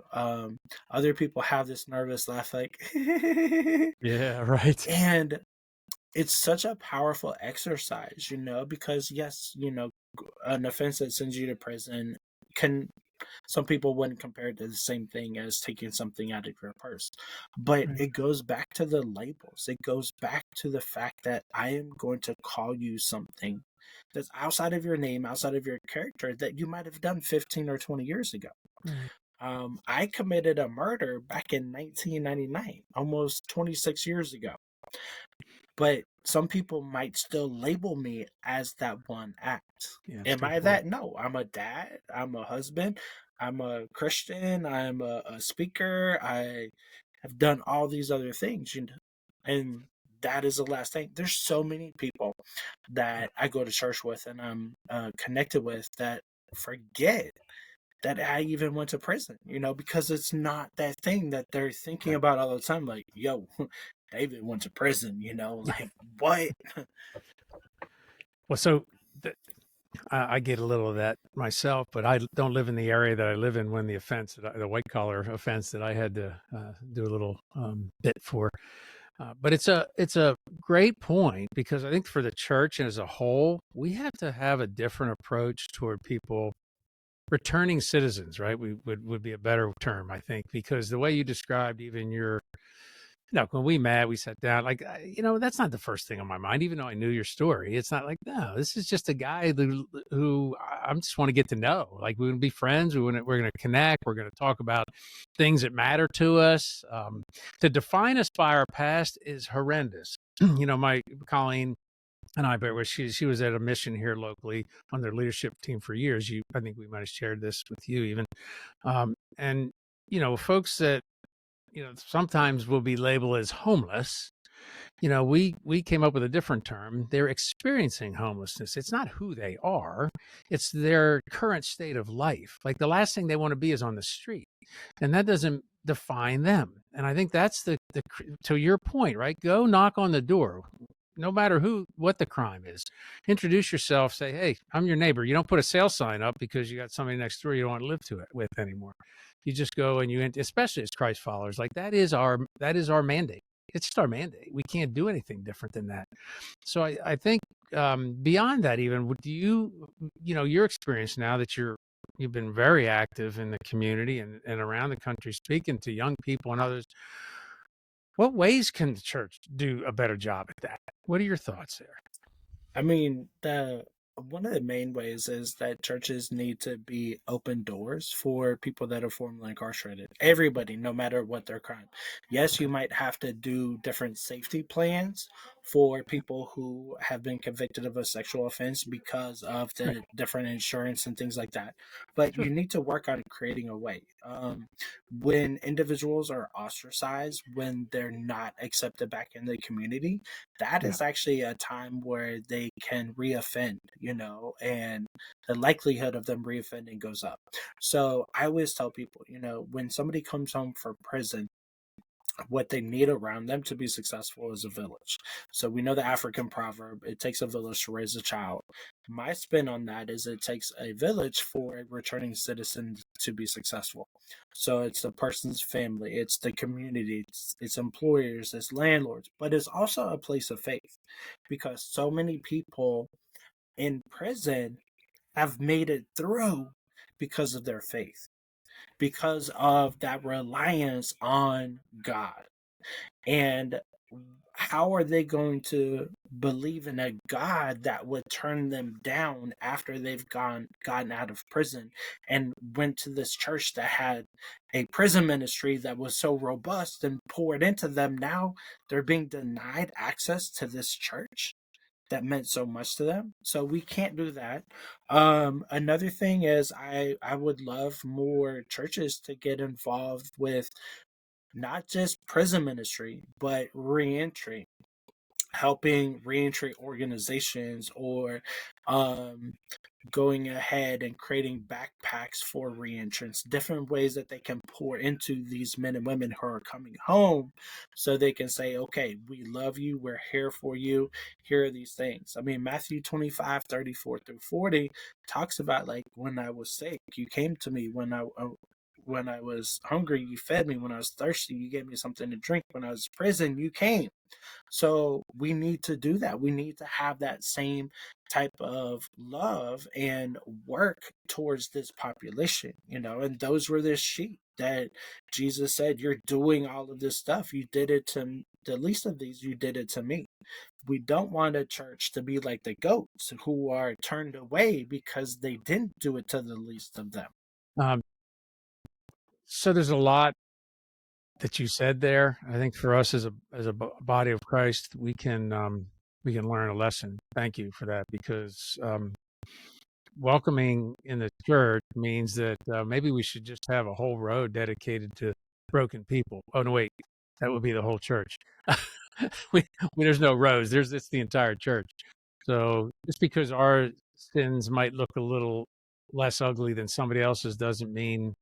Other people have this nervous laugh, like, yeah, right. And it's such a powerful exercise, because yes, an offense that sends you to prison can, some people wouldn't compare it to the same thing as taking something out of your purse. But Right. it goes back to the labels. It goes back to the fact that I am going to call you something that's outside of your name, outside of your character, that you might have done 15 or 20 years ago. Right. I committed a murder back in 1999, almost 26 years ago. But some people might still label me as that one act. Yeah, that's a Am good I point. that? No, I'm a dad, I'm a husband, I'm a Christian, I'm a speaker, I have done all these other things, and that is the last thing. There's so many people Yeah. that I go to church with and I'm connected with that forget that I even went to prison, because it's not that thing that they're thinking Right. about all the time. Like, yo, David went to prison, like, what? Well, so th- I get a little of that myself, but I don't live in the area that I live in when the offense, the white collar offense that I had to do a little bit for. But it's a great point because I think for the church as a whole, we have to have a different approach toward people returning citizens, right? We would be a better term, I think, because the way you described even your, when we met, we sat down, like, that's not the first thing on my mind, even though I knew your story. It's not like, no, this is just a guy who I just want to get to know. Like, we're going to be friends. We're going to connect. We're going to talk about things that matter to us. To define us by our past is horrendous. My Colleen and I, but she was at a mission here locally on their leadership team for years. I think we might have shared this with you even. And, folks that, sometimes will be labeled as homeless. We came up with a different term. They're experiencing homelessness. It's not who they are, it's their current state of life. Like, the last thing they want to be is on the street. And that doesn't define them. And I think that's the to your point, right? Go knock on the door. No matter what the crime is, introduce yourself. Say, "Hey, I'm your neighbor." You don't put a sale sign up because you got somebody next door you don't want to live with anymore. You just go and especially as Christ followers, like, that is our mandate. It's just our mandate. We can't do anything different than that. So I think beyond that, even, do your experience now that you've been very active in the community and around the country, speaking to young people and others. What ways can the church do a better job at that? What are your thoughts there? I mean, the one of the main ways is that churches need to be open doors for people that are formerly incarcerated. Everybody, no matter what their crime. Yes, you Okay. might have to do different safety plans for people who have been convicted of a sexual offense because of Right. the different insurance and things like that. But Sure. you need to work on creating a way. When individuals are ostracized, when they're not accepted back in the community, that Yeah. is actually a time where they can reoffend, and the likelihood of them reoffending goes up. So I always tell people, when somebody comes home from prison, what they need around them to be successful is a village. So we know the African proverb, it takes a village to raise a child. My spin on that is it takes a village for a returning citizen to be successful. So it's the person's family, it's the community, it's employers, it's landlords, but it's also a place of faith because so many people in prison have made it through because of their faith, because of that reliance on God. And how are they going to believe in a God that would turn them down after they've gotten out of prison and went to this church that had a prison ministry that was so robust and poured into them? Now they're being denied access to this church that meant so much to them. So we can't do that. Another thing is I would love more churches to get involved with not just prison ministry, but reentry, helping reentry organizations, or um, going ahead and creating backpacks for reentrance, different ways that they can pour into these men and women who are coming home so they can say, okay, we love you, we're here for you, here are these things. I mean, Matthew 25:34 through 40 talks about, like, when I was sick, you came to me. When When I was hungry, you fed me. When I was thirsty, you gave me something to drink. When I was in prison, you came. So we need to do that. We need to have that same type of love and work towards this population, and those were the sheep that Jesus said, you're doing all of this stuff. You did it to the least of these, you did it to me. We don't want a church to be like the goats who are turned away because they didn't do it to the least of them. Um, so there's a lot that you said there. I think for us as a body of Christ, we can learn a lesson. Thank you for that, because welcoming in the church means that maybe we should just have a whole road dedicated to broken people. Oh no, wait, that would be the whole church. There's no roads. It's the entire church. So just because our sins might look a little less ugly than somebody else's doesn't mean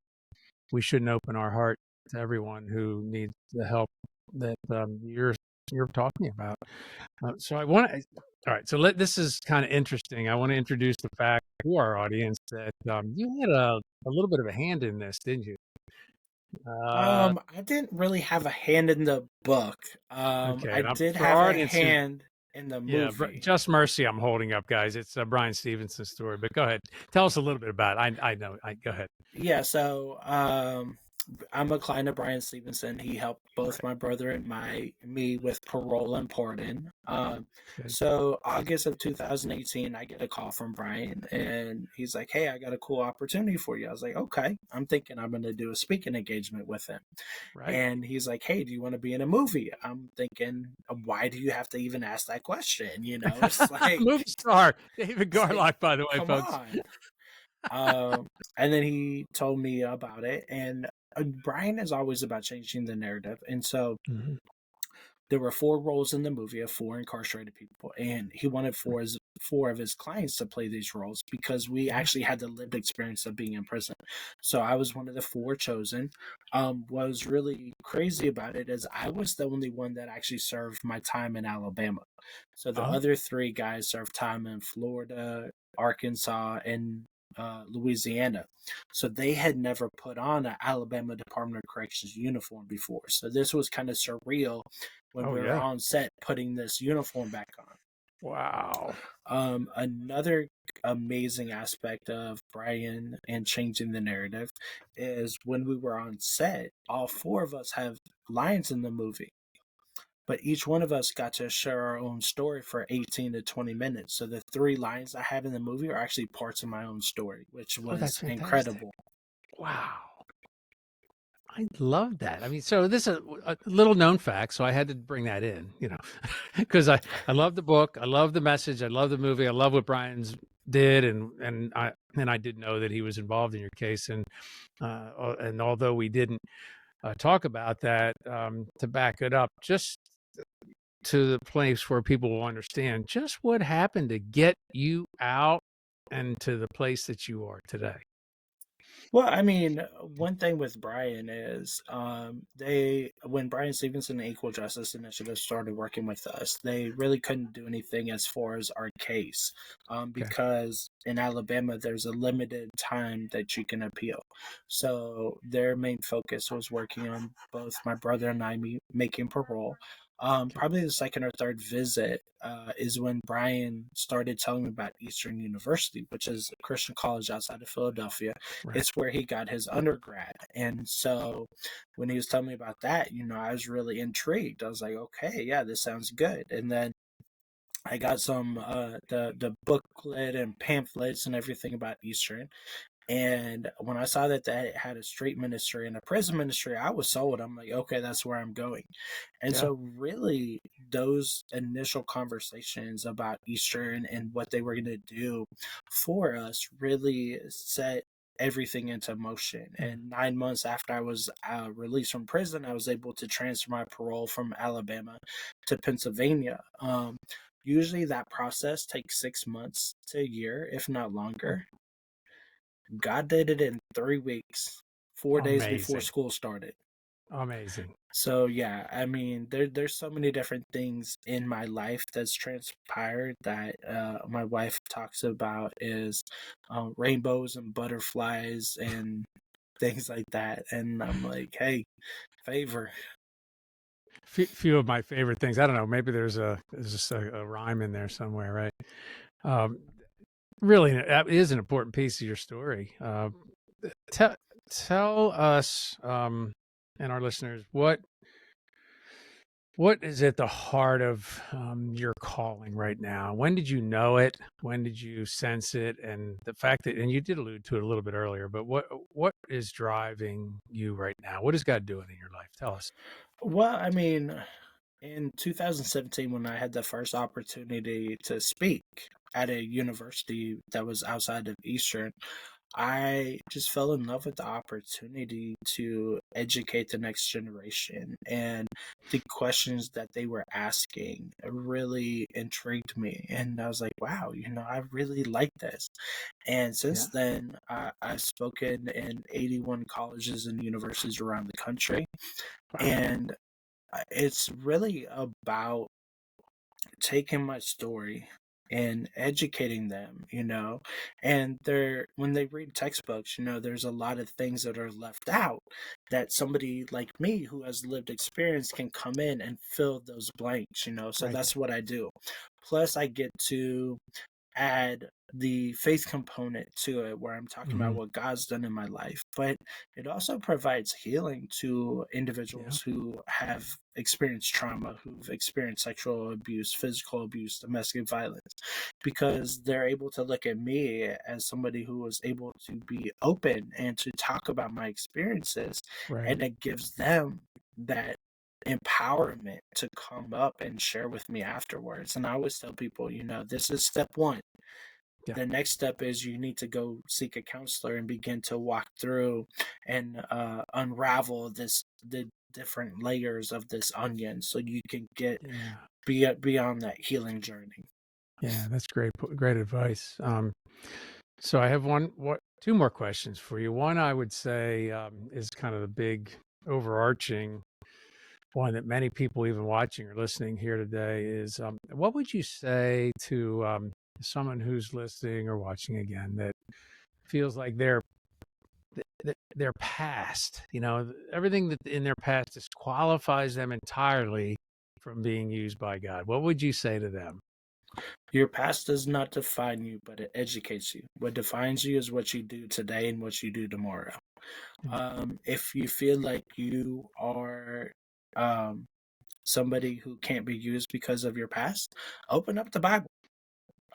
we shouldn't open our heart to everyone who needs the help that you're talking about. So I want to. All right, so this is kind of interesting. I want to introduce the fact to our audience that you had a little bit of a hand in this, didn't you? I didn't really have a hand in the book. Okay, I and did for have our a audience who, hand in the yeah, movie. Just Mercy, I'm holding up, guys. It's Brian Stevenson's story, but go ahead, tell us a little bit about it. I know. Go ahead. Yeah, so I'm a client of Brian Stevenson. He helped both my brother and me with parole and pardon. Okay. So August of 2018, I get a call from Brian, and he's like, "Hey, I got a cool opportunity for you." I was like, "Okay." I'm thinking I'm going to do a speaking engagement with him, Right. and he's like, "Hey, do you want to be in a movie?" I'm thinking, "Why do you have to even ask that question?" It's like movie star David it's like, Garlock, by the way, come folks. on. And then he told me about it, and Brian is always about changing the narrative, and so Mm-hmm. there were 4 roles in the movie of 4 incarcerated people, and he wanted 4 of his clients to play these roles because we actually had the lived experience of being in prison. So I was one of the 4 chosen. What was really crazy about it is I was the only one that actually served my time in Alabama. So the other 3 guys served time in Florida, Arkansas, and Louisiana. So they had never put on an Alabama Department of Corrections uniform before. So this was kind of surreal when we were on set putting this uniform back on. Wow. Another amazing aspect of Brian and changing the narrative is when we were on set, all 4 of us have lines in the movie, but each one of us got to share our own story for 18 to 20 minutes. So the 3 lines I have in the movie are actually parts of my own story, which was incredible. Wow. I love that. I mean, so this is a little known fact, so I had to bring that in, because I love the book, I love the message, I love the movie, I love what Brian's did, and I did know that he was involved in your case, and although we didn't talk about that, to back it up, just to the place where people will understand just what happened to get you out and to the place that you are today. Well, I mean, one thing with Brian is when Brian Stevenson and Equal Justice Initiative started working with us, they really couldn't do anything as far as our case, because in Alabama there's a limited time that you can appeal. So their main focus was working on both my brother and I making parole. Probably the second or third visit is when Brian started telling me about Eastern University, which is a Christian college outside of Philadelphia. Right. It's where he got his undergrad. And so when he was telling me about that, I was really intrigued. I was like, okay, yeah, this sounds good. And then I got some the booklet and pamphlets and everything about Eastern. And when I saw that they had a street ministry and a prison ministry, I was sold. I'm like, okay, that's where I'm going. And so really those initial conversations about Eastern and what they were going to do for us really set everything into motion. And 9 months after I was released from prison, I was able to transfer my parole from Alabama to Pennsylvania. Usually that process takes 6 months to a year, if not longer. God did it in 3 weeks, 4 days before school started. Amazing. So yeah, I mean, there's so many different things in my life that's transpired that my wife talks about is rainbows and butterflies and things like that. And I'm like, hey, favor. Few of my favorite things. I don't know. Maybe there's just a rhyme in there somewhere, right? Um, really, that is an important piece of your story. Tell tell us and our listeners what is at the heart of your calling right now? When did you know it? When did you sense it? And the fact that, and you did allude to it a little bit earlier, but what is driving you right now? What is God doing in your life? Tell us. Well, I mean, in 2017, when I had the first opportunity to speak at a university that was outside of Eastern, I just fell in love with the opportunity to educate the next generation. And the questions that they were asking really intrigued me. And I was like, wow, I really like this. And Yeah. since then, I've spoken in 81 colleges and universities around the country. Wow. And it's really about taking my story and educating them, and when they read textbooks, there's a lot of things that are left out that somebody like me who has lived experience can come in and fill those blanks, so Right. that's what I do. Plus I get to add the faith component to it where I'm talking about Hmm. what God's done in my life, but it also provides healing to Yeah. individuals who have experienced trauma, who've experienced sexual abuse, physical abuse, domestic violence, because they're able to look at me as somebody who was able to be open and to talk about my experiences, Right. and it gives them that empowerment to come up and share with me afterwards. And I always tell people, this is step one. Yeah. The next step is you need to go seek a counselor and begin to walk through and unravel the different layers of this onion so you can get Yeah. beyond that healing journey. Yeah. That's great advice. So I have two more questions for you. One, I would say, is kind of the big overarching one that many people, even watching or listening here today, is what would you say to someone who's listening or watching again that feels like their past, everything that in their past disqualifies them entirely from being used by God? What would you say to them? Your past does not define you, but it educates you. What defines you is what you do today and what you do tomorrow. Mm. If you feel like you are um, somebody who can't be used because of your past, open up the Bible.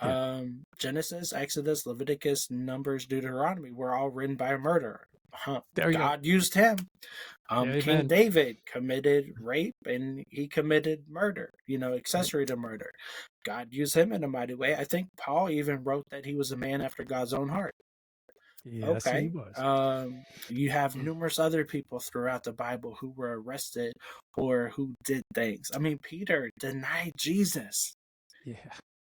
Yeah. Genesis, Exodus, Leviticus, Numbers, Deuteronomy were all written by a murderer. There you go. God used him. King Amen. David committed rape and he committed murder, accessory to murder. God used him in a mighty way. I think Paul even wrote that he was a man after God's own heart. Yes, he Okay. was. You have numerous other people throughout the Bible who were arrested or who did things. I mean, Peter denied Jesus, Yeah.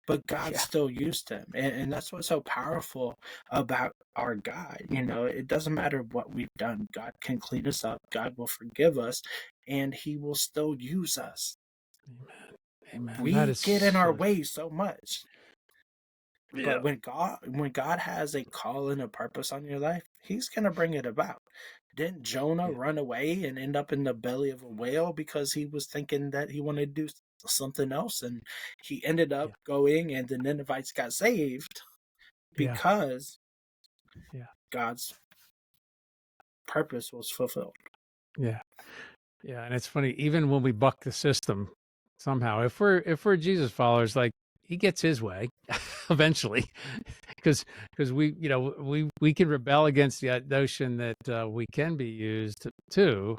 but God Yeah. still used him. And that's what's so powerful about our God. It doesn't matter what we've done. God can clean us up. God will forgive us and he will still use us. Amen. Amen. That We is get in our so. way so much. Yeah. But when God has a call and a purpose on your life, he's going to bring it about. Didn't Jonah Yeah. run away and end up in the belly of a whale because he was thinking that he wanted to do something else? And he ended up Yeah. going, and the Ninevites got saved Yeah. because Yeah. God's purpose was fulfilled. Yeah. Yeah. And it's funny, even when we buck the system, somehow, if we're Jesus followers, like he gets his way eventually, because we can rebel against the notion that we can be used too,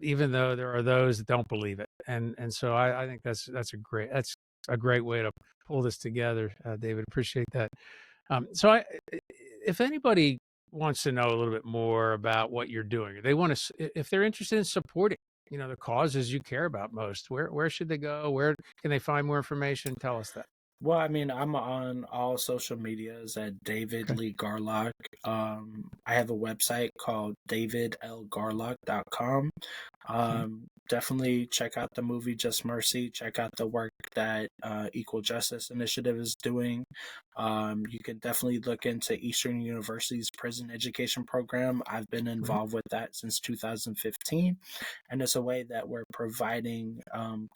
even though there are those that don't believe it. And so I think that's a great way to pull this together, David. Appreciate that. So if anybody wants to know a little bit more about what you're doing, or they want to, if they're interested in supporting, the causes you care about most, where should they go? Where can they find more information? Tell us that. Well, I mean, I'm on all social medias at David Okay. Lee Garlock. I have a website called davidlgarlock.com. Definitely check out the movie Just Mercy. Check out the work that Equal Justice Initiative is doing. You can definitely look into Eastern University's prison education program. I've been involved with that since 2015, and it's a way that we're providing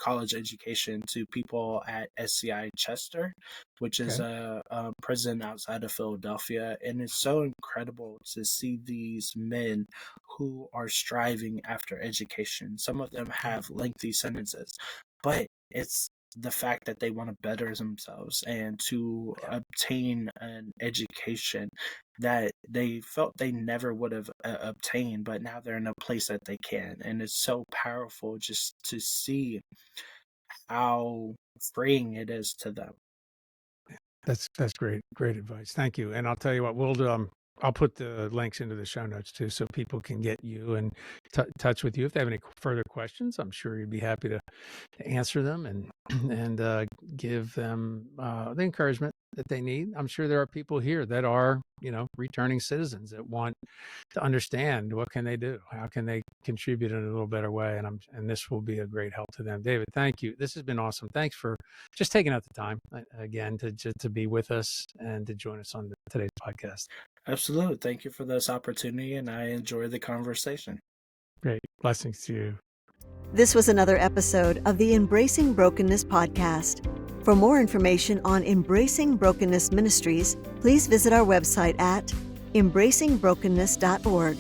college education to people at SCI Chester, which is a prison outside of Philadelphia. And it's so incredible to see these men who are striving after education. Some of them have lengthy sentences, but it's the fact that they want to better themselves and to obtain an education that they felt they never would have obtained, but now they're in a place that they can. And it's so powerful just to see how freeing it is to them. That's great advice. Thank you. And I'll tell you what, I'll put the links into the show notes too, so people can get you and touch with you if they have any further questions. I'm sure you'd be happy to answer them and give them the encouragement that they need. I'm sure there are people here that are, returning citizens that want to understand what can they do, how can they contribute in a little better way, and this will be a great help to them. David, thank you. This has been awesome. Thanks for just taking out the time again to be with us and to join us on today's podcast. Absolutely. Thank you for this opportunity, and I enjoyed the conversation. Great. Blessings to you. This was another episode of the Embracing Brokenness podcast. For more information on Embracing Brokenness Ministries, please visit our website at embracingbrokenness.org.